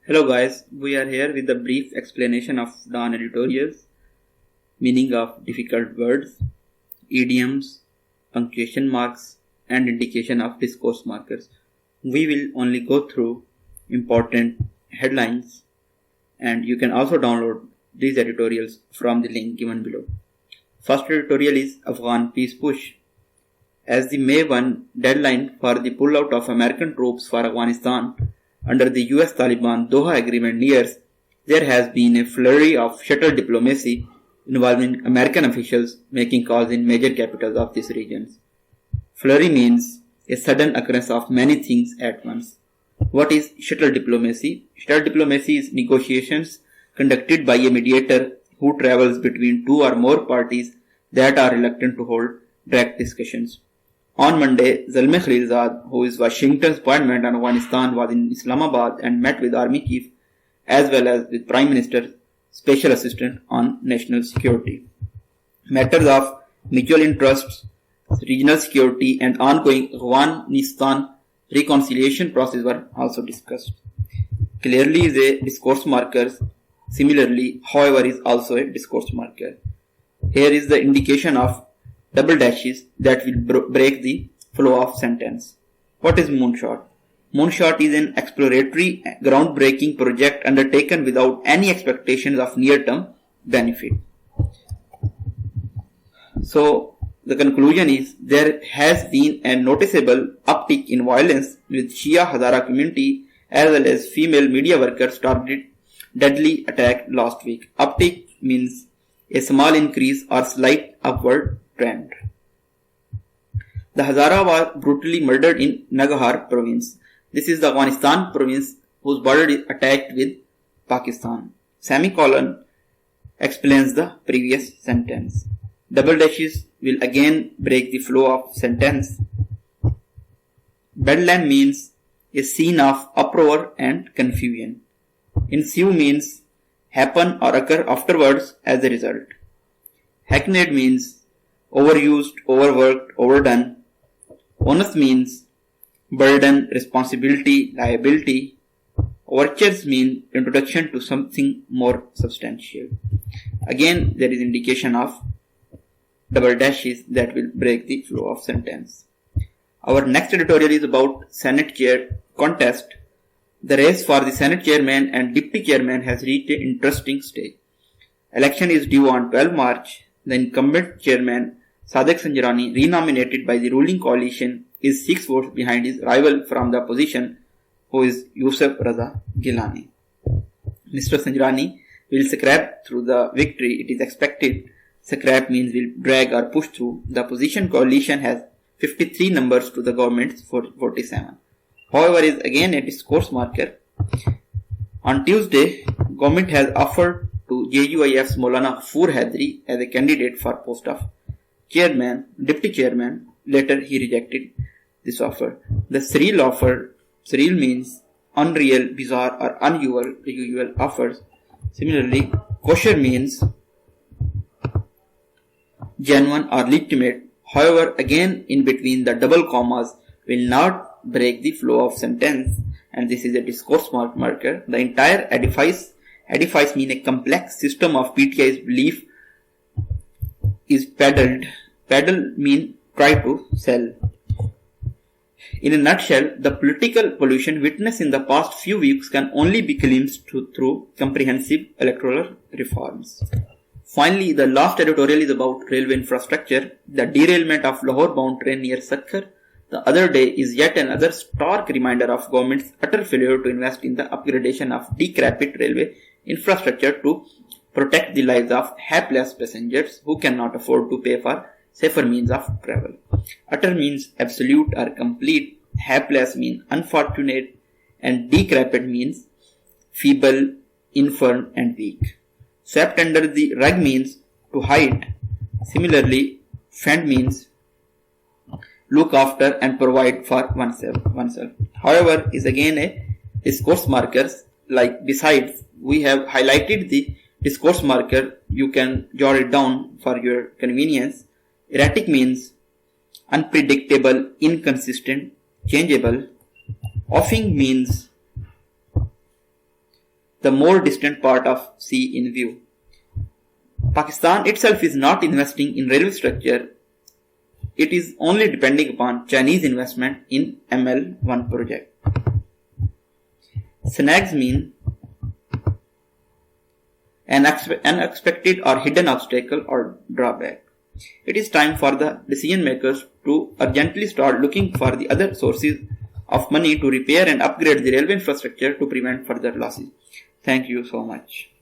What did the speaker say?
Hello guys, we are here with a brief explanation of non-editorials, meaning of difficult words, idioms, punctuation marks, and indication of discourse markers. We will only go through important headlines, and you can also download these editorials from the link given below. First editorial is Afghan Peace Push. As the May 1 deadline for the pullout of American troops for Afghanistan under the US Taliban Doha Agreement nears, there has been a flurry of shuttle diplomacy involving American officials making calls in major capitals of these regions. Flurry means a sudden occurrence of many things at once. What is shuttle diplomacy? Shuttle diplomacy is negotiations conducted by a mediator who travels between two or more parties that are reluctant to hold direct discussions. On Monday, Zalmay Khalilzad, who is Washington's appointment on Afghanistan, was in Islamabad and met with Army Chief as well as with Prime Minister's Special Assistant on National Security. Matters of mutual interests, regional security and ongoing Afghanistan reconciliation process were also discussed. Clearly is a discourse marker. Similarly, however, is also a discourse marker. Here is the indication of double dashes that will break the flow of sentence. What is moonshot? Moonshot is an exploratory, groundbreaking project undertaken without any expectations of near-term benefit. So, the conclusion is there has been a noticeable uptick in violence with Shia Hazara community as well as female media workers targeted deadly attack last week. Uptick means a small increase or slight upward trend. The Hazara was brutally murdered in Nangarhar province. This is the Afghanistan province whose border is attacked with Pakistan. Semicolon explains the previous sentence. Double dashes will again break the flow of sentence. Bedlam means a scene of uproar and confusion. Ensue means happen or occur afterwards as a result. Hackneyed means overused, overworked, overdone. Onus means burden, responsibility, liability. Overtures mean introduction to something more substantial. Again, there is indication of double dashes that will break the flow of sentence. Our next editorial is about Senate chair contest. The race for the Senate chairman and deputy chairman has reached an interesting stage. Election is due on 12 March. The incumbent chairman, Sadiq Sanjarani, renominated by the ruling coalition, is 6 votes behind his rival from the opposition, who is Yusuf Raza Gilani. Mr. Sanjarani will scrap through the victory. It is expected. Scrap means will drag or push through. The opposition coalition has 53 numbers to the government's 47. However, is again a discourse marker. On Tuesday, government has offered to JUIF's Maulana Ghafoor Haidari as a candidate for post of chairman, deputy chairman. Later, he rejected this offer. The surreal offer, surreal means unreal, bizarre or unusual offers. Similarly, kosher means genuine or legitimate. However, again in between the double commas will not break the flow of sentence, and this is a discourse marker. The entire edifice mean a complex system of PTI's belief is peddled. Peddle mean try to sell. In a nutshell, the political pollution witnessed in the past few weeks can only be cleansed through comprehensive electoral reforms. Finally, the last editorial is about railway infrastructure. The derailment of Lahore-bound train near Sakhar the other day is yet another stark reminder of government's utter failure to invest in the upgradation of decrepit railway infrastructure to protect the lives of hapless passengers who cannot afford to pay for safer means of travel. Utter means absolute or complete, hapless means unfortunate, and decrepit means feeble, infirm and weak. Swept under the rug means to hide. Similarly, fend means look after and provide for oneself. However, is again a discourse marker. Like besides, we have highlighted the discourse marker. You can jot it down for your convenience. Erratic means unpredictable, inconsistent, changeable. Offing means the more distant part of sea in view. Pakistan itself is not investing in railway structure. It is only depending upon Chinese investment in ML1 project. Snags mean an unexpected or hidden obstacle or drawback. It is time for the decision makers to urgently start looking for the other sources of money to repair and upgrade the railway infrastructure to prevent further losses. Thank you so much.